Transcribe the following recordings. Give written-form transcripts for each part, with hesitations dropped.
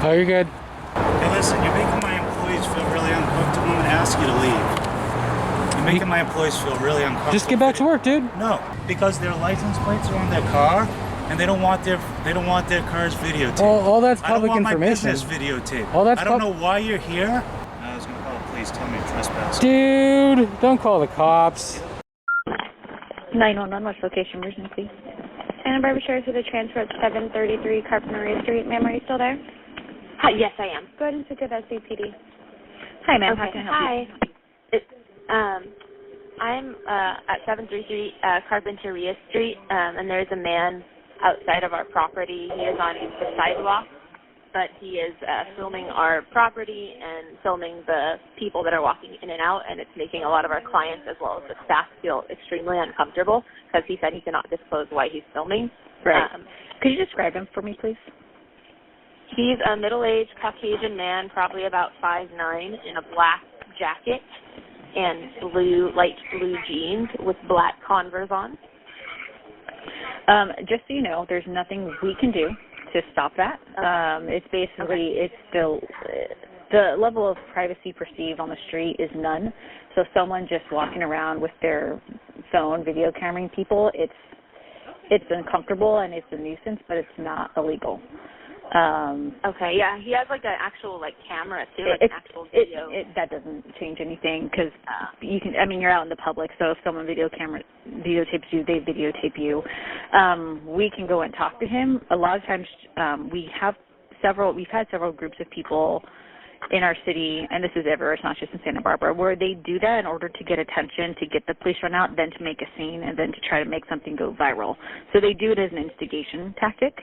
Oh, you're good. Hey, listen, you're making my employees feel really uncomfortable. I'm gonna ask you to leave. You're making my employees feel really uncomfortable. Just get back to work, dude. No, because their license plates are on their car, and they don't want their cars videotaped. All that's public I don't want information. my business videotaped. All that's I don't know why you're here. I was gonna call the police. Tell me you're trespassing. Dude, don't call the cops. 911, what's location emergency? Santa Barbara Sheriff with a transfer at 733 Carpinteria Street. Ma'am, are you still there? Hi, yes, I am. Go ahead and speak with SCPD. Hi, ma'am. Okay. How can I help you? I'm at 733 Carpinteria Street, and there's a man outside of our property. He is on the sidewalk, but he is filming our property and filming the people that are walking in and out, and it's making a lot of our clients as well as the staff feel extremely uncomfortable because he said he cannot disclose why he's filming. Right. Could you describe him for me, please? He's a middle-aged Caucasian man, probably about 5'9", in a black jacket and light blue jeans with black Converse on. Just so you know, there's nothing we can do to stop that. It's basically, it's still, the level of privacy perceived on the street is none. So someone just walking around with their phone video cameraing people, it's uncomfortable and it's a nuisance, but it's not illegal. Okay, yeah, he has like an actual camera too, like an actual video. That doesn't change anything because you can. I mean, you're out in the public, so if someone videotapes you, they videotape you. We can go and talk to him. A lot of times, we've had several groups of people in our city, and this is everywhere, it's not just in Santa Barbara, where they do that in order to get attention, to get the police run out, then to make a scene, and then to try to make something go viral. So they do it as an instigation tactic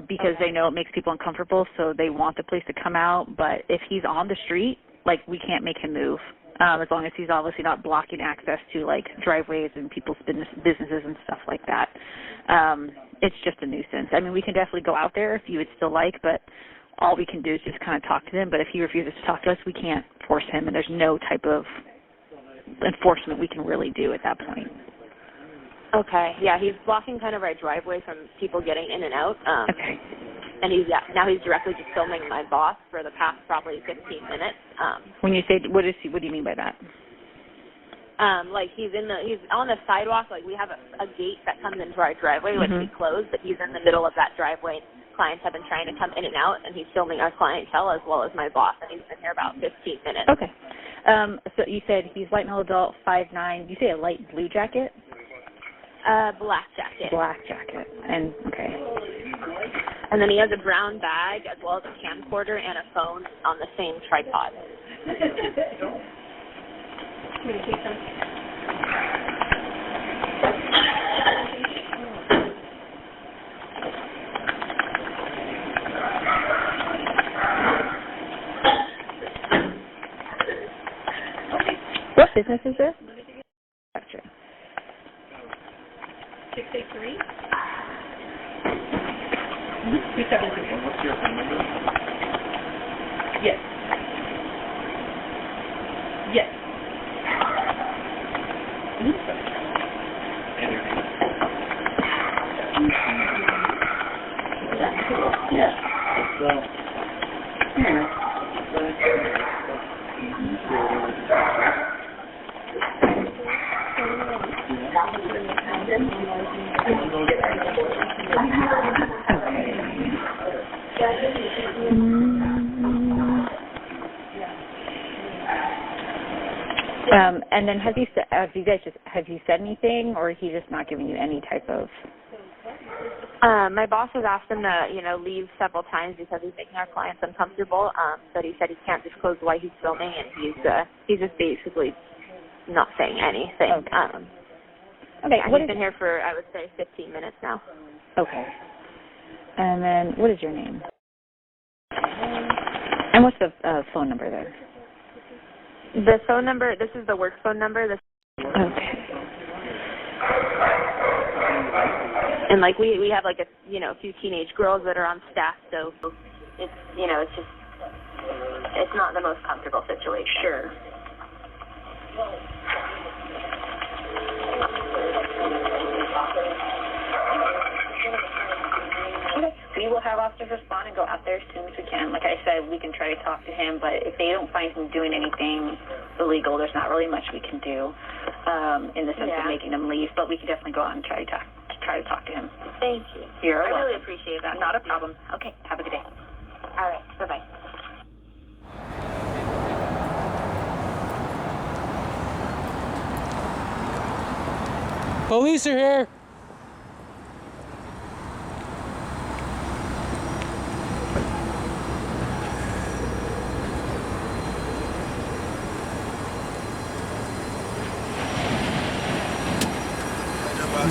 because they know it makes people uncomfortable, so they want the police to come out. But if he's on the street, we can't make him move as long as he's obviously not blocking access to, driveways and people's businesses and stuff like that. It's just a nuisance. I mean, we can definitely go out there if you would still like, but all we can do is just kind of talk to him, but if he refuses to talk to us, we can't force him, and there's no type of enforcement we can really do at that point. Okay, yeah, he's blocking kind of our driveway from people getting in and out. Okay. And now he's directly just filming my boss for the past probably 15 minutes. When you say, what do you mean by that? He's on the sidewalk. We have a gate that comes into our driveway, which we closed, but he's in the middle of that driveway. Clients have been trying to come in and out, and he's filming our clientele as well as my boss, and he's been here about 15 minutes. Okay. So you said he's light male adult, 5'9". You say a light blue jacket? Black jacket. Black jacket. And okay. And then he has a brown bag as well as a camcorder and a phone on the same tripod. What business is this? Gotcha. 683? 273. What's your phone number? Yes. Yes. And your name? And then have you said anything, or is he just not giving you any type of? My boss has asked him to, leave several times because he's making our clients uncomfortable. But he said he can't disclose why he's filming, and he's just basically not saying anything. Okay. He's been here for, I would say, 15 minutes now. Okay. And then what is your name? And what's the phone number there? The phone number, this is the work phone number. Okay. And we have a few teenage girls that are on staff, so it's it's not the most comfortable situation. Sure. Okay. will have officers respond and go out there as soon as we can. Like I said, we can try to talk to him, but if they don't find him doing anything illegal, there's not really much we can do in the sense of making him leave. But we can definitely go out and try to talk to him. Thank you. You're I welcome. really appreciate that. Not a problem. Okay, have a good day. All right. Bye-bye. Police are here.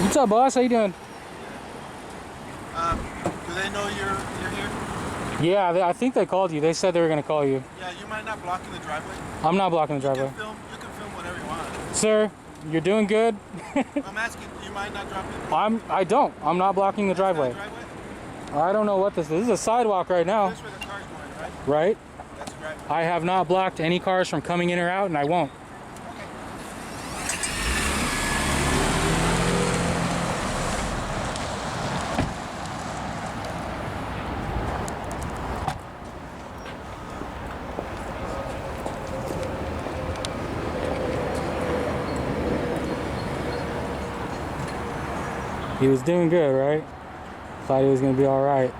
What's up, boss? How you doing? Do they know you're here? Yeah, I think they called you. They said they were going to call you. Yeah, you might not blocking the driveway. I'm not blocking the driveway. You can film whatever you want. Sir, you're doing good. I'm asking, you might not drop it. I'm not blocking the driveway. I don't know what this is. This is a sidewalk right now. That's where the car's going, right? Right? That's the driveway. I have not blocked any cars from coming in or out, and I won't. He was doing good, right? Thought he was gonna be all right.